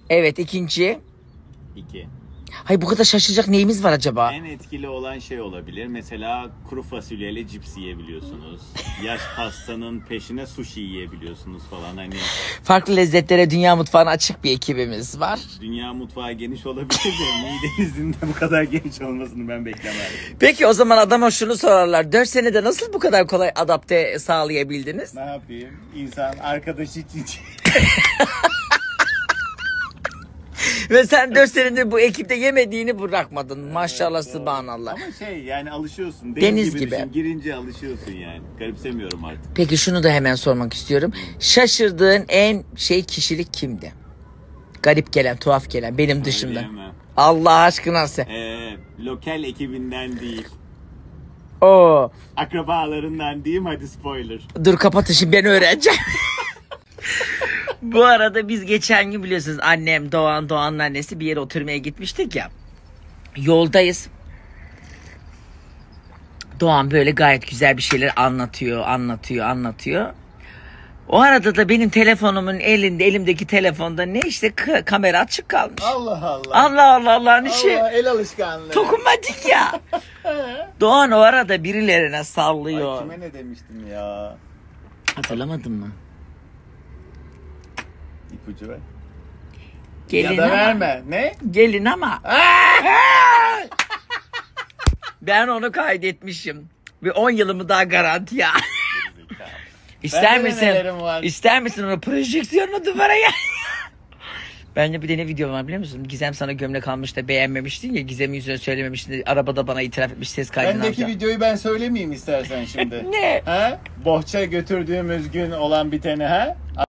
Evet, ikinci. 2. Hayır, bu kadar şaşıracak neyimiz var acaba? En etkili olan şey olabilir. Mesela kuru fasulyeyle cips yiyebiliyorsunuz. Yaş pastanın peşine sushi yiyebiliyorsunuz falan. Hani Farklı lezzetlere dünya mutfağına açık bir ekibimiz var. dünya mutfağı geniş olabilir de midenizin de bu kadar geniş olmasını ben beklemezdim. Peki o zaman adama şunu sorarlar. 4 senede nasıl bu kadar kolay adapte sağlayabildiniz? Ne yapayım? İnsan arkadaşı için... Ve sen 4 senedir bu ekipte yemediğini bırakmadın. Maşallah, subhanallah. Ama yani alışıyorsun. Deniz gibi. Düşün, girince alışıyorsun yani. Garipsemiyorum artık. Peki şunu da hemen sormak istiyorum. Şaşırdığın en kişilik kimdi? Garip gelen, tuhaf gelen benim dışımda. Söyleyemem. Allah aşkına sen. Lokal ekibinden değil. Oo. Akrabalarından diyeyim, hadi spoiler. Dur kapatın, şimdi ben öğreneceğim. Bu arada biz geçen gün biliyorsunuz annem Doğan'ın annesi bir yere oturmaya gitmiştik ya. Yoldayız. Doğan böyle gayet güzel bir şeyler anlatıyor. O arada da benim telefonumun elimdeki telefonda ne işte kamera açık kalmış. Allah Allah. Allah ne şey. Allah, el alışkanlığı. Dokunmatik ya. Doğan o arada birilerine sallıyor. Ay, kime ne demiştim ya? Hatırlamadın mı? İpucu ver. Gelin Ya da ama. verme. Ne? Gelin ama. Ben onu kaydetmişim. Bir 10 yılımı daha garanti ya. İster misin onu projeksiyonla duvara ya? Bence bir de ne video var biliyor musun? Gizem sana gömlek almış da beğenmemiştin ya. Gizem'in yüzüne söylememiştin de arabada bana itiraf etmiş, ses kaydını Bendeki alacağım. videoyu ben söylemeyeyim istersen şimdi. Ne? Ha? Bohça götürdüğümüz gün olan biteni ha?